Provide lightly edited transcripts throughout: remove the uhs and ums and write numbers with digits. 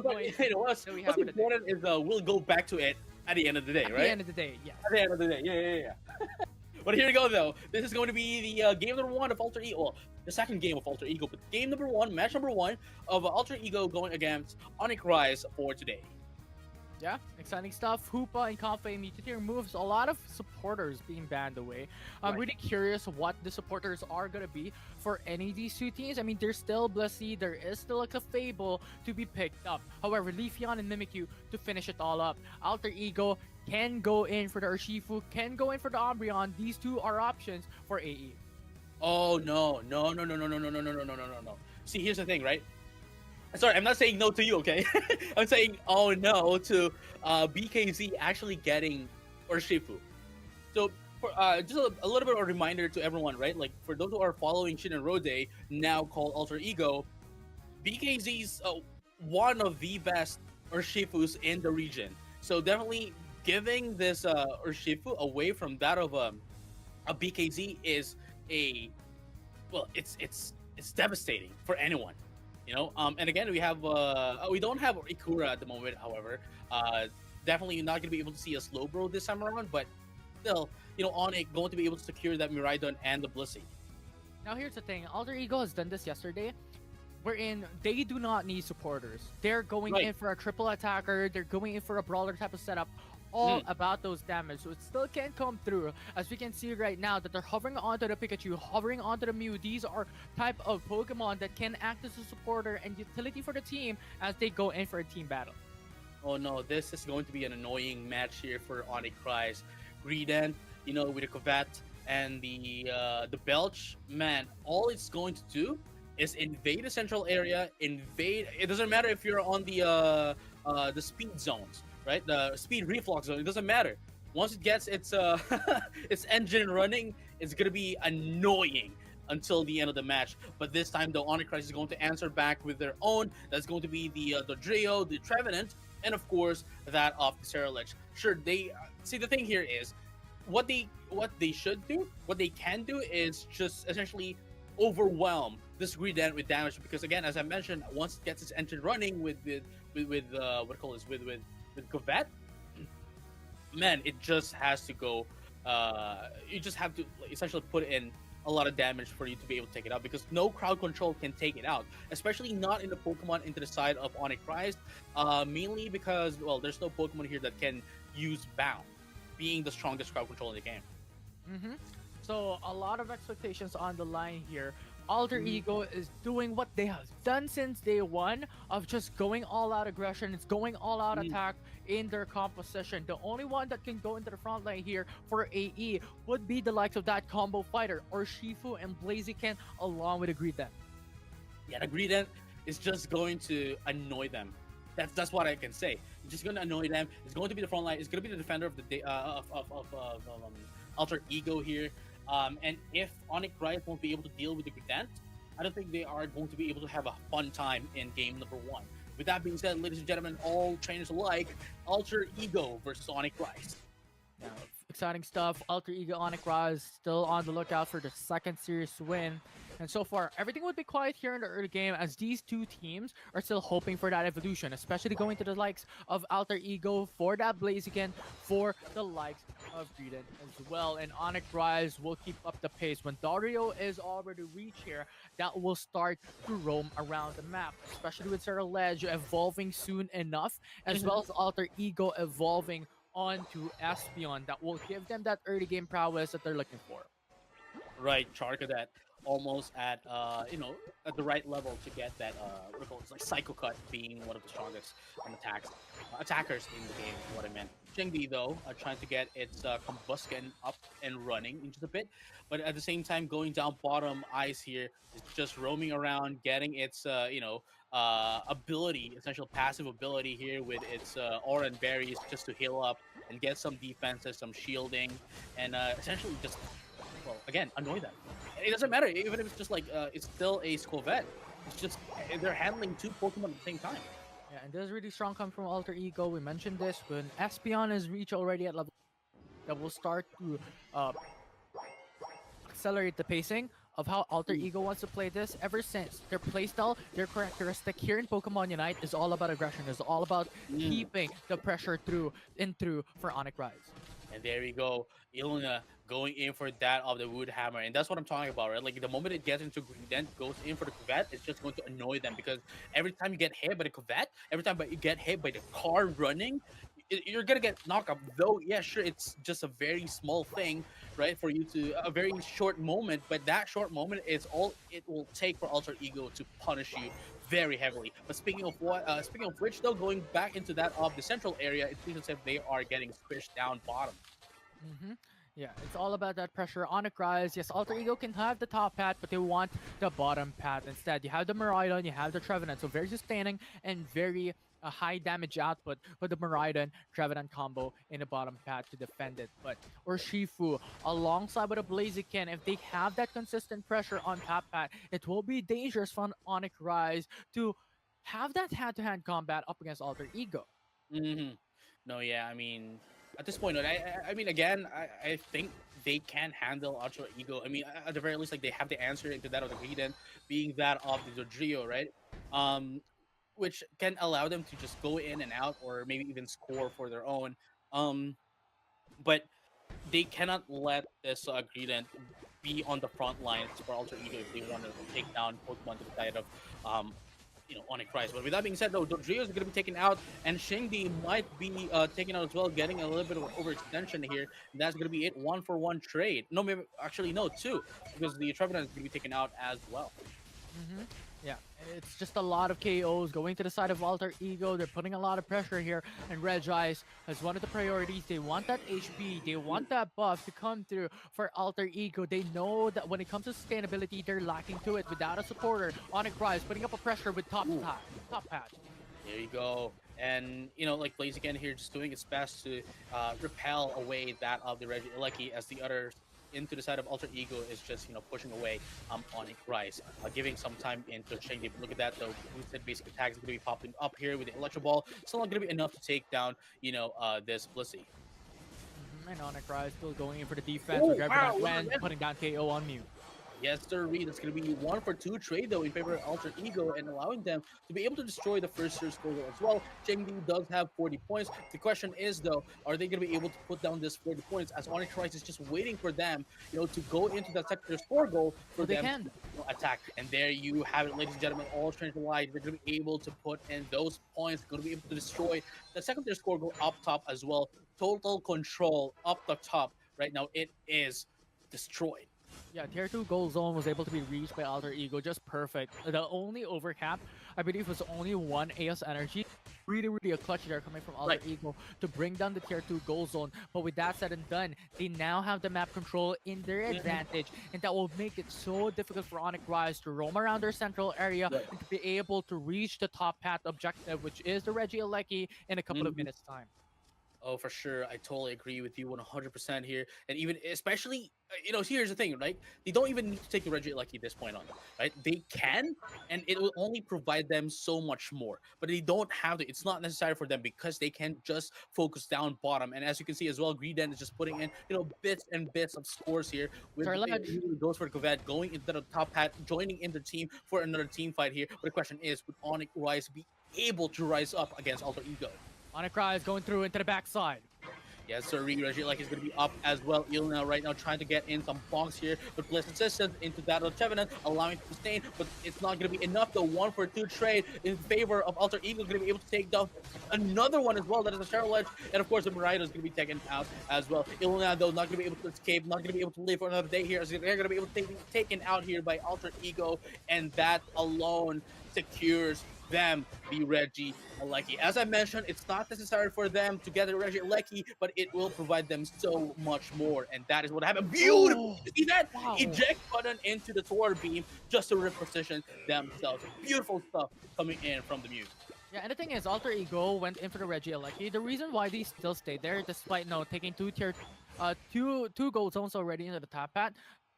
But you know, that we what's have for today. important is we'll go back to it at the end of the day, At right? the end of the day, yes. At the end of the day, yeah. But here we go, though. This is going to be the game number one of Alter Ego. Well, the second game of Alter Ego, but game number one, match number one of Alter Ego going against ONIC Rise for today. Yeah, exciting stuff. Hoopa and Confe Mutateer moves. A lot of supporters being banned away. I'm Right. really curious what the supporters are gonna be for any of these two teams. I mean, there's still Blissey, there is still like a Fable to be picked up. However, Leafeon and Mimikyu to finish it all up. Alter Ego can go in for the Urshifu, can go in for the Umbreon. These two are options for AE. Oh no. See, here's the thing, right? Sorry, I'm not saying no to you, okay? I'm saying oh no to BKZ actually getting Urshifu. So for just a little bit of a reminder to everyone, right? Like for those who are following Shin and Rode, now called Alter Ego, BKZ's one of the best Urshifus in the region. So definitely giving this Urshifu away from that of a BKZ is a well, it's devastating for anyone, you know. And again, we don't have Ikura at the moment, however. Definitely not gonna be able to see a Slowbro this time around, but still, you know, ONIC going to be able to secure that Miraidon and the Blissey. Now here's the thing, Alter Ego has done this yesterday, wherein they do not need supporters. They're going Right. in for a triple attacker, they're going in for a brawler type of setup, all about those damage. So it still can't come through. As we can see right now that they're hovering onto the Pikachu, hovering onto the Mew. These are type of Pokemon that can act as a supporter and utility for the team as they go in for a team battle. Oh no, this is going to be an annoying match here for ONIC Rise. Greedent, you know, with the Covette and the Belch, man, all it's going to do is invade the central area, invade. It doesn't matter if you're on the speed zones, right? The speed reflux zone. It doesn't matter. Once it gets its its engine running, it's gonna be annoying until the end of the match. But this time, the ONIC Rise is going to answer back with their own. That's going to be the Drio, the Trevenant, and of course that of the Ceruledge. Sure, they see the thing here is what they should do, what they can do is just essentially overwhelm this Greedent with damage because again, as I mentioned, once it gets its engine running with what call this with Covette, man, it just has to go. You just have to essentially put in a lot of damage for you to be able to take it out because no crowd control can take it out, especially not in the Pokemon into the side of ONIC Rise. Mainly because well, there's no Pokemon here that can use Bound, being the strongest crowd control in the game. Mm-hmm. So a lot of expectations on the line here. Alter Ego is doing what they have done since day one of just going all out aggression. It's going all out attack in their composition. The only one that can go into the front line here for AE would be the likes of that combo fighter or Shifu and Blaziken along with a Greedent. Yeah, the Greedent is just going to annoy them. That's what I can say. It's just going to annoy them. It's going to be the front line. It's going to be the defender of the day of Alter Ego here. And if ONIC Rise won't be able to deal with the Greedent, I don't think they are going to be able to have a fun time in game number one. With that being said, ladies and gentlemen, all trainers alike, Alter Ego versus ONIC Rise. Now, exciting stuff. Alter Ego ONIC Rise still on the lookout for the second series win. And so far, everything would be quiet here in the early game as these two teams are still hoping for that evolution, especially going to the likes of Alter Ego for that Blaziken, for the likes of Greedent as well. And ONIC Rise will keep up the pace. When Dario is already reached here, that will start to roam around the map, especially with Ceruledge evolving soon enough, as well as Alter Ego evolving onto Espeon. That will give them that early game prowess that they're looking for. Right, Charcadet almost at at the right level to get that it's like Psycho Cut being one of the strongest attackers in the game is what I meant. Chengdi though trying to get its Combusken up and running in just a bit, but at the same time going down bottom, Ice here is just roaming around getting its ability, essential passive ability here with its aura and berries just to heal up and get some defenses, some shielding, and essentially just well, again, annoy them. It doesn't matter, even if it's just like it's still a Scovet. It's just they're handling two Pokemon at the same time. Yeah, and this is really strong come from Alter Ego. We mentioned this when Espeon is reached already at level that will start to accelerate the pacing of how Alter Mm. Ego wants to play this ever since their playstyle, their characteristic here in Pokemon Unite is all about aggression, is all about Mm. keeping the pressure through for ONIC Rise. And there we go, Ilna going in for that of the wood hammer, and that's what I'm talking about, right? Like the moment it gets into green, then goes in for the Cuvette, it's just going to annoy them because every time you get hit by the Cuvette, every time you get hit by the car running, you're gonna get knocked up. Though, yeah, sure, it's just a very small thing, right, for you to a very short moment, but that short moment is all it will take for Alter Ego to punish you very heavily. But speaking of which, though, going back into that of the central area, it seems as if they are getting squished down bottom. hmm Yeah, it's all about that pressure on a Rise. Yes, Alter Ego can have the top path, but they want the bottom path instead. You have the Miraidon, you have the Trevenant, so very sustaining and very high damage output for the Miraidon Trevenant combo in the bottom path to defend it. But Urshifu alongside with a Blaziken, if they have that consistent pressure on top path, it will be dangerous for Onyx Rise to have that hand-to-hand combat up against Alter Ego. Hmm. No, yeah, I mean, at this point, I mean, again, I think they can handle Ultra Ego. I mean, at the very least, like they have the answer into that of the Raiden, being that of the Dodrio, right? Um, which can allow them to just go in and out, or maybe even score for their own. Um, but they cannot let this Gradient be on the front lines for Ultra Ego if they want to take down Pokemon to the side of um, Onyx Rise. But with that being said, though, Dodrio is going to be taken out, and Shingdi might be taken out as well, getting a little bit of an overextension here. And that's going to be it, 1-for-1 trade. No, maybe actually no, two, because the Trevenant is going to be taken out as well. hmm Yeah, it's just a lot of KOs going to the side of Alter Ego. They're putting a lot of pressure here, and Red Eyes as one of the priorities. They want that HP, they want that buff to come through for Alter Ego. They know that when it comes to sustainability, they're lacking to it without a supporter. Onyx Rise putting up a pressure with Ooh, top patch. there you go. And like Blaziken here, just doing its best to repel away that of the Regieleki as the others into the side of Alter Ego is just pushing away on Rise, giving some time into Shingdi. But look at that though, boosted basic attacks is going to be popping up here with the Electro Ball. Still not going to be enough to take down this Blissey. And Onyx Rise still going in for the defense with Oh wow! Revenant Wen putting down KO on mute. Yes, sir, Reed. It's going to be 1-for-2 trade, though, in favor of Alter Ego and allowing them to be able to destroy the first Search Score as well. Chengdu does have 40 points. The question is, though, are they going to be able to put down this 40 points as Onyx Rise is just waiting for them, to go into that sector score goal for Well, they them can. to attack. And there you have it, ladies and gentlemen, all strength alike. They're going to be able to put in those points, going to be able to destroy the secondary score goal up top as well. Total control up the top right now. It is destroyed. Yeah, tier 2 gold zone was able to be reached by Alter Ego just perfect. The only overcap, I believe, was only one AS energy. Really a clutch there coming from Alter Right. Ego to bring down the tier 2 gold zone. But with that said and done, they now have the map control in their Mhm. advantage, and that will make it so difficult for Onyx Rise to roam around their central area Right. and to be able to reach the top path objective, which is the Regieleki, in a couple of Mhm. minutes' time. Oh, for sure. I totally agree with you 100% here. And even, especially, here's the thing, right? They don't even need to take the Reggie Lucky this point on, right? They can, and it will only provide them so much more. But they don't have to. It's not necessary for them because they can just focus down bottom. And as you can see as well, Greeden is just putting in, bits and bits of scores here with Charlage. goes for Kovet going into the top hat, joining in the team for another team fight here. But the question is, would Onyx Rise be able to rise up against Alter Ego? Onyx Rise going through into the backside. Yes, sir. Reggie like is going to be up as well. Ilna right now trying to get in some bonks here with Bliss Assistance into that of Chevenan, allowing to sustain, but it's not going to be enough. The 1-for-2 trade in favor of Alter Ego, going to be able to take down another one as well. That is a Cheryl Edge, and of course the Murata is going to be taken out as well. Ilna though not going to be able to escape, not going to be able to live for another day here. As they're going to be able to be taken out here by Alter Ego, and that alone secures them the Reggie Lecky. As I mentioned, it's not necessary for them to get the Reggie Lecky, but it will provide them so much more, and that is what happened. Beautiful! Oh, You see that? wow. Eject button into the Sword Beam just to reposition themselves. Beautiful stuff coming in from the Mute. Yeah, and the thing is, Alter Ego went in for the Regieleki. The reason why they still stayed there, despite taking two gold zones already into the top hat,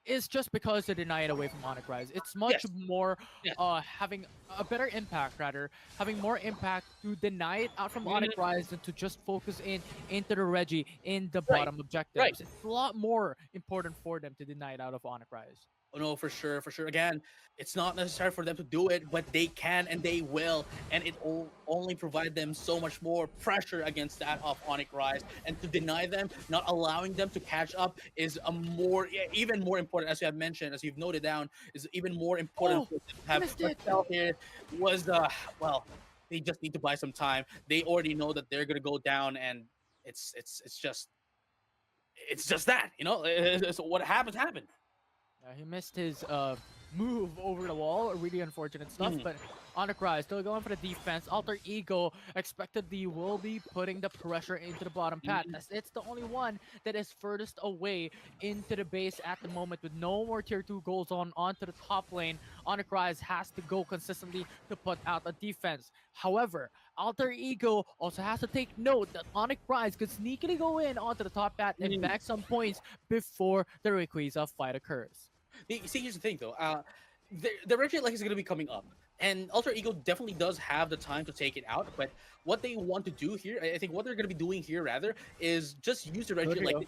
is just because they deny it away from Onyx Rise. It's much Yes, more yes. having a better impact, rather having more impact to deny it out from Onyx Mhm. Rise than to just focus into the Reggie in the Right, bottom right. objectives. It's a lot more important for them to deny it out of Onyx Rise. Oh no, for sure, for sure. Again, it's not necessary for them to do it, but they can and they will, and it will only provide them so much more pressure against that of Onyx Rise. And to deny them, not allowing them to catch up, is a more, yeah, even more important, as you have mentioned, as you've noted down, is even more important Oh, for them to he have. missed But it. Cell here was, well, they just need to buy some time. They already know that they're gonna go down, and it's just that, you know. So what happens happened. He missed his move over the wall. Really unfortunate stuff. Mhm. But Anakrai still going for the defense. Alter Ego expectedly will be putting the pressure into the bottom path, Mhm. as it's the only one that is furthest away into the base at the moment, with no more tier 2 goals onto the top lane. Anakrai has to go consistently to put out a defense. However, Alter Ego also has to take note that Onyx Rise could sneakily go in onto the top path and Mhm. back some points before the Rayquaza fight occurs. See, here's the thing though. The Reggie like is going to be coming up, and Alter Ego definitely does have the time to take it out. But what they want to do here, I think, what they're going to be doing here rather is just use the Reggie like Rodrigo.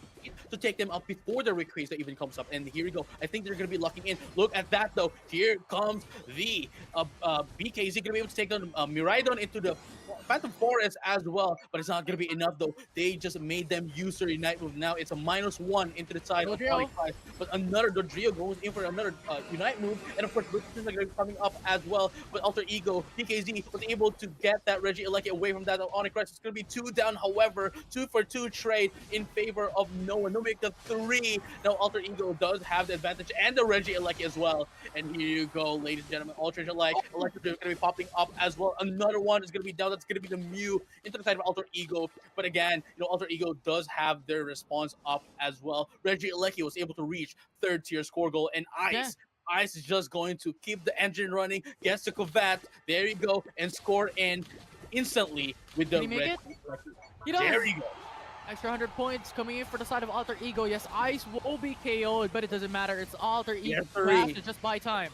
to take them up before the Rayquaza even comes up. And here we go. I think they're going to be locking in. Look at that though. Here comes the BKZ going to be able to take down Miraidon into the Phantom Forest as well, but it's not going to be enough though. They just made them use their Unite move. Now it's a -1 into the side of Rodrigo. Onyx, but another Dodrio goes in for another Unite move, and of course, Lucas are coming up as well. But Alter Ego, DKZ was able to get that Reggie Eleki away from that Onyx. It's going to be 2 down, however, 2-for-2 trade in favor of Noah. No make the 3. Now, Alter Ego does have the advantage and the Reggie Eleki as well. And here you go, ladies and gentlemen. Ultra Eleki is going to be popping up as well. Another one is going to be down. That's going to be the Mew into the side of Alter Ego. But again, Alter Ego does have their response up as well. Reggie Eleki was able to reach 3rd tier score goal, and Yeah. Ice is just going to keep the engine running, gets the Kovat, there you go, and score in instantly with Can the he make Reggie it? Eleki. He does. There you go. Extra 100 points coming in for the side of Alter Ego. Yes, Ice will be KO'd, but it doesn't matter. It's Alter Ego. Yes, Who has three. to just buy time.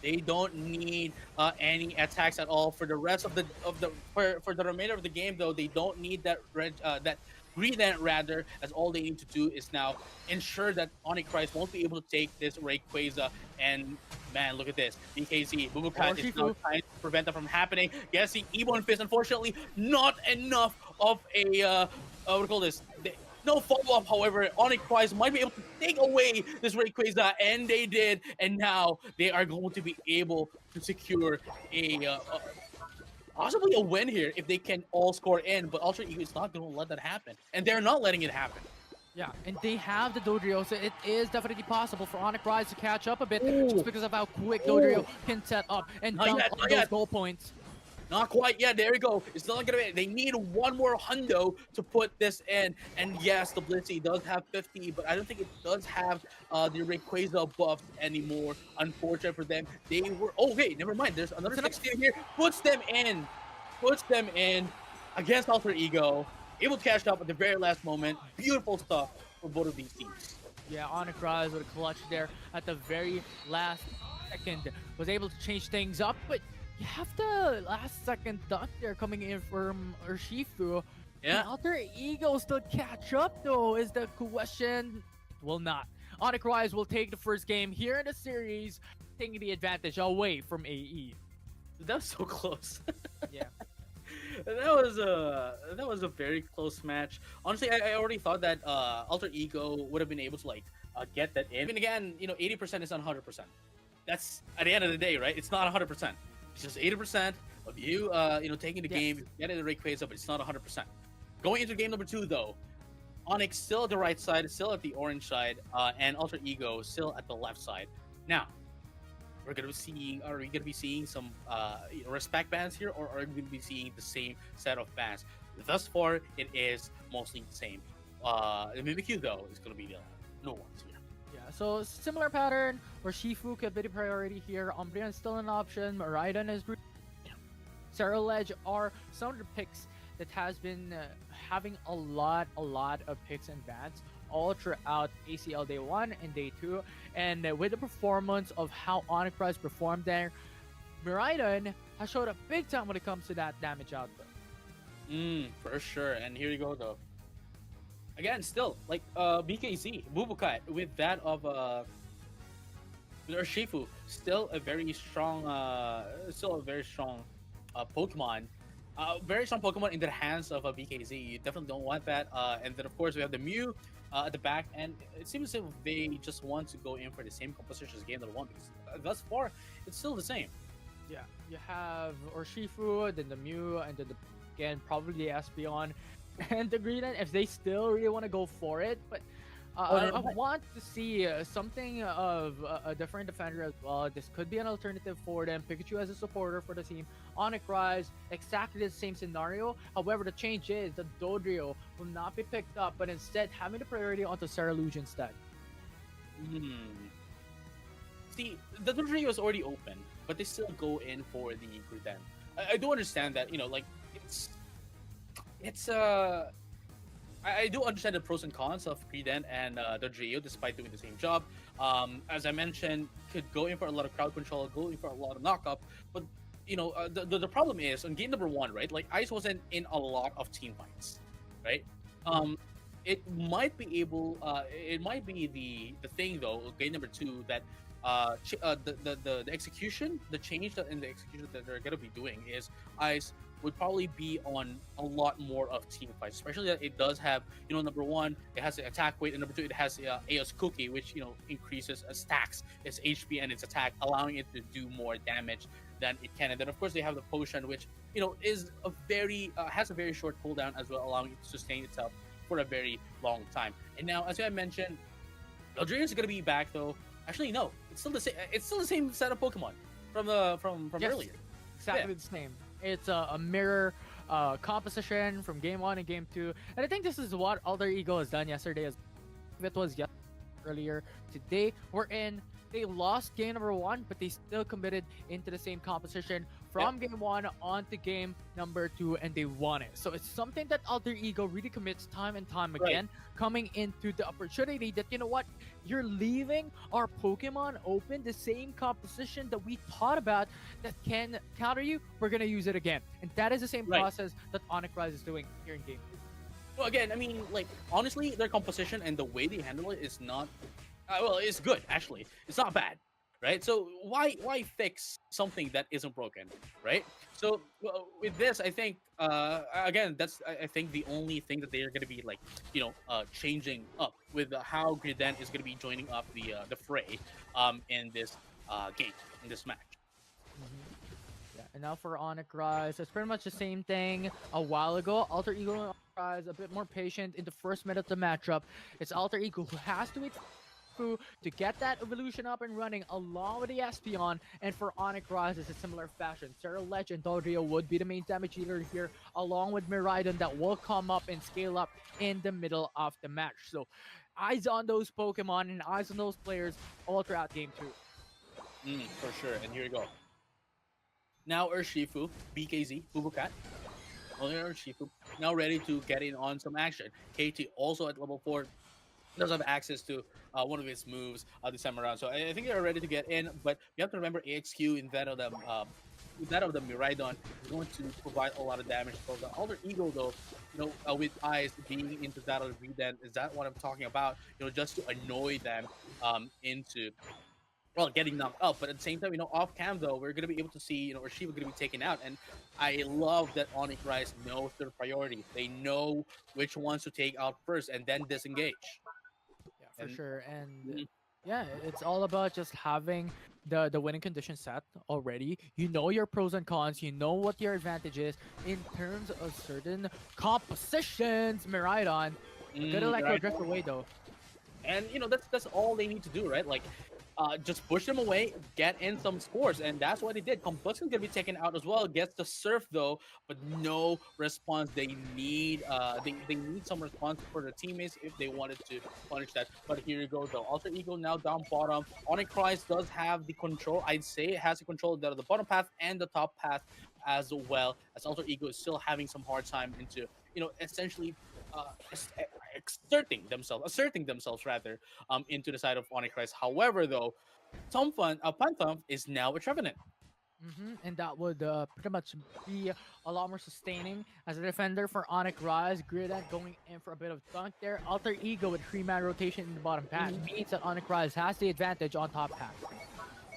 They don't need any attacks at all for the rest of for the remainder of the game. Though they don't need that Greedent rather, as all they need to do is now ensure that Onyx won't be able to take this Rayquaza. And man, look at this. DKZ, Or Bubukat is now Shifu. trying to prevent that from happening. Guessing Ebon Fist, unfortunately, not enough of a what do you call this? No follow-up, however, Onyx might be able to take away this Rayquaza, and they did, and now they are going to be able to secure a possibly a win here if they can all score in, but Ultra Ego is not going to let that happen, and they're not letting it happen. Yeah, and they have the Dodrio, so it is definitely possible for Onyx Rise to catch up a bit, Ooh. just because of how quick Ooh. Dodrio can set up and Not dump yet, on not those yet. goal points. Not quite yet. There we go. It's not gonna be. They need one more hundo to put this in. And yes, the Blitzy does have 50, but I don't think it does have the Rayquaza buffs anymore. Unfortunate for them. They were okay. Never mind. There's another 60 here. Puts them in. Puts them in against Alter Ego. Able to catch up at the very last moment. Beautiful stuff for both of these teams. Yeah, Onyx Rise with a clutch there at the very last second. Was able to change things up, but you have the last second duck there coming in from Urshifu. Yeah. Can Alter Ego still catch up though, is the question. Will not. Onyx Rise will take the first game here in the series, taking the advantage away from AE. That was so close. Yeah. That was a very close match. Honestly, I already thought that Alter Ego would have been able to get that in. I mean, again, 80% is not 100%. That's at the end of the day, right? It's not 100%. It's just 80% of you, taking the game, getting the Rayquaza, but it's not 100%. Going into game number 2, though, Onyx still at the right side, still at the orange side, and Alter Ego still at the left side. Now, are we gonna be seeing some respect bans here, or are we gonna be seeing the same set of bans? Thus far, it is mostly the same. The Mimikyu though is gonna be the no ones here. Yeah, so similar pattern where Shifu could be the priority here. Umbreon is still an option. Raiden is. Ceruledge are some of the picks that has been having a lot of picks and bans all throughout ACL day 1 and day 2, and with the performance of how Onyx Rise performed there, Miraidon has showed up big time when it comes to that damage output. For sure. And here you go though. Again, still BKZ Bubukai with that of Urshifu, still a very strong Pokemon. Very strong Pokemon in the hands of a BKZ. You definitely don't want that. And then of course we have the Mew at the back, and it seems as if they just want to go in for the same composition as Game Number One because thus far it's still the same. Yeah, you have Urshifu, then the Mew, and then again probably the Espeon and the Greedent if they still really want to go for it. But Oh I no, want to see something of a different defender as well. This could be an alternative for them. Pikachu as a supporter for the team. Onyx Rise, exactly the same scenario. However, the change is the Dodrio will not be picked up, but instead having the priority onto Saraluge instead. Hmm. See, the trio is already open, but they still go in for the Gruden. I do understand that, like it's I do understand the pros and cons of Greden and the Trio, despite doing the same job. As I mentioned, could go in for a lot of crowd control, go in for a lot of knockup, but the problem is on game number one, right? Like Ice wasn't in a lot of team fights, right? Um, it might be it might be the thing though. Game number two that the execution, the change in the execution that they're gonna be doing is Ice would probably be on a lot more of team fights, especially that it does have, number one, it has the attack weight, and number two, it has AOS Cookie, which increases stacks its HP and its attack, allowing it to do more damage than it can. And then of course they have the potion, which is a very has a very short cooldown as well, allowing it to sustain itself for a very long time. And now, as I mentioned, Eldrian is going to be back though. Actually, no, it's still the same. It's still the same set of Pokemon from Yes, earlier. Yeah. exactly the same. It's a mirror composition from game one and game two, and I think this is what Alter Ego has done yesterday. As it was earlier today, we're in. They lost game number one, but they still committed into the same composition from game one on to game number two, and they won it. So it's something that Alter Ego really commits time and time again, coming into the opportunity that, you're leaving our Pokemon open, the same composition that we thought about that can counter you, we're going to use it again. And that is the same process that Onyx Rise is doing here in game two. Well, again, I mean, like honestly, their composition and the way they handle it is not. Well, it's good actually. It's not bad, right? So why fix something that isn't broken, right? So with this, I think again, that's I think the only thing that they are going to be like, changing up with how Griden is going to be joining up the fray, in this game in this match. Yeah, and now for Onyx Rise, it's pretty much the same thing a while ago. Alter Ego and Onyx Rise a bit more patient in the first minute of the matchup. It's Alter Ego who has to wait to get that evolution up and running along with the Espeon, and for Onyx Rise it's a similar fashion. Sarah Ledge and Dodrio would be the main damage dealer here, along with Miraidon that will come up and scale up in the middle of the match. So eyes on those Pokemon and eyes on those players all throughout game two. For sure. And here we go. Now Urshifu, BKZ, Bubukat. Only Urshifu now ready to get in on some action. KT also at level 4 does have access to one of its moves this time around. So I think they're ready to get in, but you have to remember AXQ in that of them. That of the Miraidon is going to provide a lot of damage. So the Alter Ego, though, with eyes being into that of the Reden, is that what I'm talking about? Just to annoy them into getting knocked up. But at the same time, off cam though, we're gonna be able to see, Urshiva gonna be taken out, and I love that Onyx Rise knows their priorities. They know which ones to take out first, and then disengage. Yeah, for sure. And Mhm. yeah, it's all about just having the winning condition set already. You know your pros and cons. You know what your advantage is in terms of certain compositions. Miraidon, gonna let go Right. drift away though. And that's all they need to do, right? Like just push them away, get in some scores, and that's what they did. Complexion gonna be taken out as well. Gets the surf though, but no response. They need they need some response for their teammates if they wanted to punish that. But here you go though. Alter Ego now down bottom. Onyx Rise does have the control. I'd say it has the control of the bottom path and the top path as well. As Alter Ego is still having some hard time into essentially uh, asserting themselves rather into the side of Onyx Rise. However, though, Panthump is now a Trevenant. And that would pretty much be a lot more sustaining as a defender for Onyx Rise. Grident going in for a bit of dunk there. Alter Ego with 3-man rotation in the bottom path means that Onyx Rise has the advantage on top path.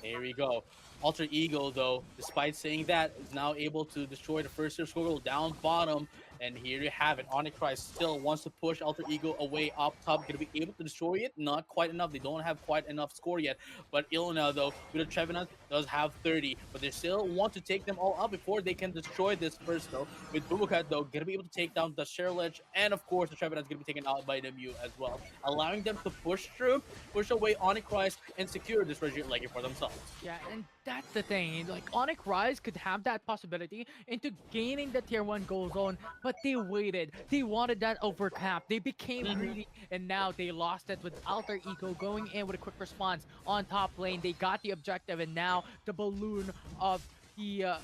Here we go. Alter Ego, though, despite saying that, is now able to destroy the first tier squirrel down bottom. And here you have it. ONIC still wants to push Alter Ego away up top. Gonna be able to destroy it. Not quite enough. They don't have quite enough score yet. But Ilona, though, with the Trevenant, does have 30. But they still want to take them all out before they can destroy this first, though. With Bubukat, though, gonna be able to take down the Sherlich. And, of course, the Trevenant's gonna be taken out by the Mew as well. Allowing them to push through, push away ONIC and secure this Reggie Leggy for themselves. Yeah, and that's the thing. Like ONIC Rise could have that possibility into gaining the tier 1 gold zone, but they waited. They wanted that overcap. They became greedy, and now they lost it with Alter Ego going in with a quick response on top lane. They got the objective, and now the balloon of the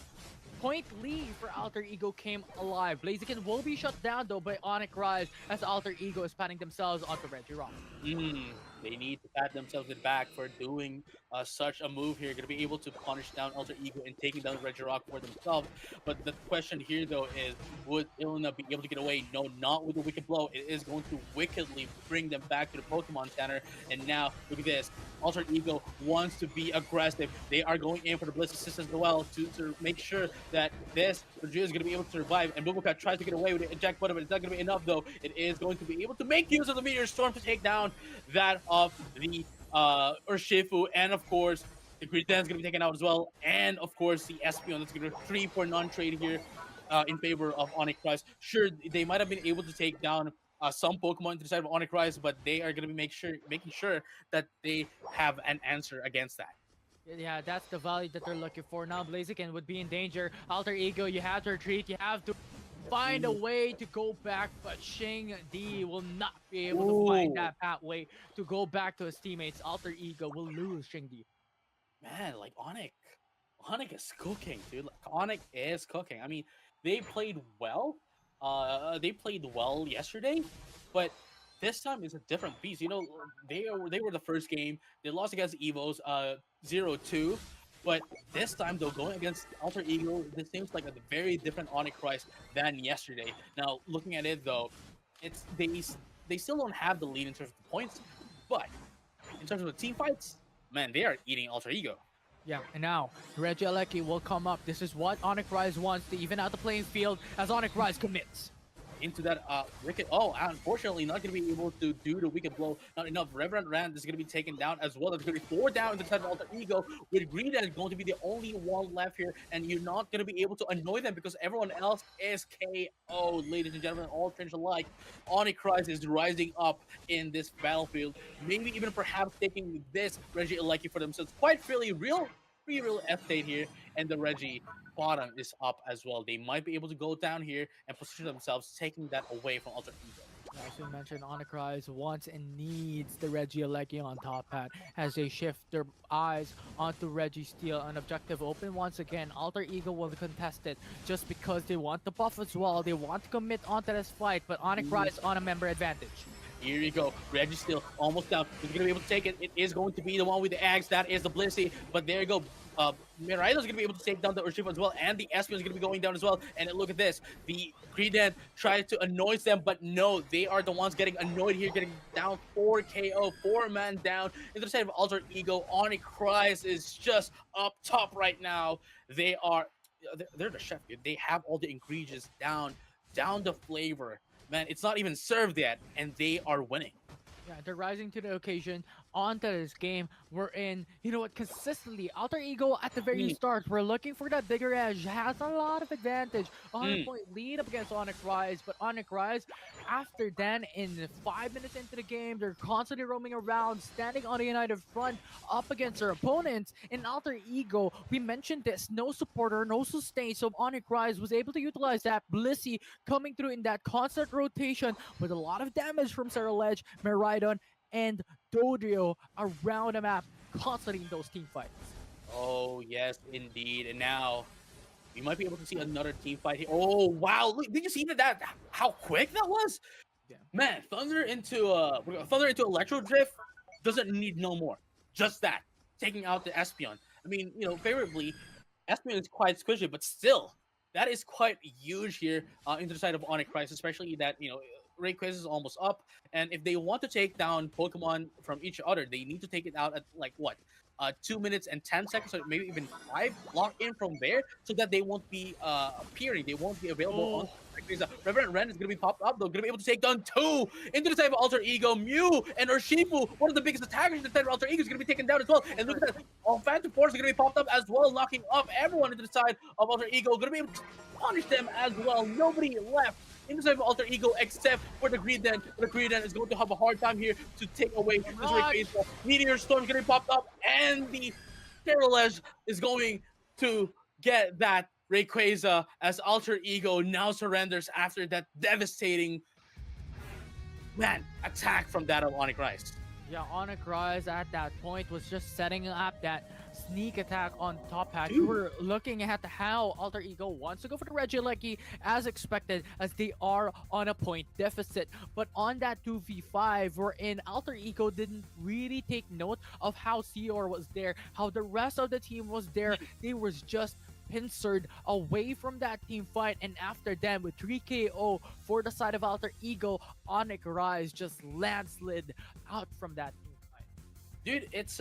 point lead for Alter Ego came alive. Blaziken will be shut down though by ONIC Rise as Alter Ego is patting themselves onto Reggie Rock. They need to pat themselves in the back for doing such a move here. Going to be able to punish down Alter Ego and taking down Regirock for themselves. But the question here, though, is would Ilona be able to get away? No, not with the Wicked Blow. It is going to wickedly bring them back to the Pokemon Center. And now, look at this. Alter Ego wants to be aggressive. They are going in for the Bliss Assist as well to make sure that this Regina is going to be able to survive. And Bubuka tries to get away with it. Eject button, but it's not going to be enough, though. It is going to be able to make use of the Meteor Storm to take down that of the Urshifu, and of course the Great Dance is going to be taken out as well, and of course the Espeon that's going to 3 for non-trade here in favor of ONIC. Sure, they might have been able to take down some Pokemon to the side of ONIC, but they are going to be making sure that they have an answer against that. Yeah, that's the value that they're looking for. Now Blaziken would be in danger. Alter Ego, you have to retreat. You have to find a way to go back, but Shing D will not be able to find that pathway to go back to his teammates. Alter Ego will lose Shing D. Man, like ONIC is cooking, dude. Like, ONIC is cooking. I mean, they played well. They played well yesterday, but this time is a different beast. You know, they were the first game. They lost against Evos 0-2. But this time, though, going against Alter Ego, this seems like a very different ONIC than yesterday. Now, looking at it, though, it's they still don't have the lead in terms of the points, but in terms of the team fights, man, they are eating Alter Ego. Yeah, and now Regieleki will come up. This is what ONIC wants to even out the playing field as ONIC commits Into that wicked. Oh, unfortunately, not going to be able to do the wicked blow. Not enough. Reverend Rand is going to be taken down as well. There's going to be 4 down in the side of Alter Ego. With Greed is going to be the only one left here, and you're not going to be able to annoy them because everyone else is KO, ladies and gentlemen, all trainers alike. ONIC is rising up in this battlefield. Maybe even perhaps taking this Reggie Aleki for themselves. Quite really real F-State here, and the Reggie bottom is up as well. They might be able to go down here and position themselves, taking that away from Alter Ego. As we mentioned, ONIC wants and needs the Regieleki on top hat as they shift their eyes onto Registeel. An objective open once again. Alter Ego will contest it just because they want the buff as well. They want to commit onto this fight, but ONIC on a member advantage. Here you go. Reggie still almost down. He's going to be able to take it. It is going to be the one with the eggs. That is the Blissey. But there you go. Miraido's going to be able to take down the Urshifu as well. And the Espeon is going to be going down as well. And look at this. The Greedent tries to annoy them. But no, they are the ones getting annoyed here. Getting down 4 KO. 4-man down. In the side of Alter Ego, ONIC is just up top right now. They're the chef. They have all the ingredients down the flavor. Man, it's not even served yet, and they are winning. Yeah, they're rising to the occasion. Onto this game, we're in, you know what, consistently. Alter Ego at the very start, we're looking for that bigger edge. Has a lot of advantage. 100-point lead up against ONIC, but ONIC, after then, in 5 minutes into the game, they're constantly roaming around, standing on the united front, up against their opponents. In Alter Ego, we mentioned this, no supporter, no sustain, so ONIC was able to utilize that Blissey coming through in that constant rotation with a lot of damage from Sarah Ledge, Miraidon, and Dodrio around the map, constantly in those team fights. Oh, yes, indeed. And now, we might be able to see another team fight here. Oh, wow. Look, did you see that? How quick that was? Yeah. Man, Thunder into Electro Drift doesn't need no more. Just that. Taking out the Espeon. I mean, you know, favorably, Espeon is quite squishy, but still, that is quite huge here into the side of ONIC, especially that, you know, Rayquaza is almost up, and if they want to take down Pokemon from each other, they need to take it out at like what, 2 minutes and 10 seconds, or maybe even 5, lock in from there so that they won't be appearing. They won't be available on. Oh, Reverend Ren is going to be popped up, though. Going to be able to take down 2 into the side of Alter Ego. Mew and Urshifu, one of the biggest attackers in the side of Alter Ego, is going to be taken down as well. And look at that. Oh, Phantom Force is going to be popped up as well, knocking off everyone into the side of Alter Ego. Going to be able to punish them as well. Nobody left in the side of Alter Ego except for the Greedent. The Greedent is going to have a hard time here to take away this Rayquaza. Meteor Storm is going to be popped up, and the Terrorledge is going to get that Rayquaza as Alter Ego now surrenders after that devastating attack from that of ONIC Rice. yeah, ONIC Rise at that point was just setting up that sneak attack on top pack. Dude. You were looking at how Alter Ego wants to go for the Regieleki as expected, as they are on a point deficit. But on that 2v5, wherein Alter Ego didn't really take note of how Seor was there, how the rest of the team was there. They was just pincered away from that team fight, and after them with 3 KO for the side of Alter Ego, ONIC Rise just landslid out from that team fight. Dude, it's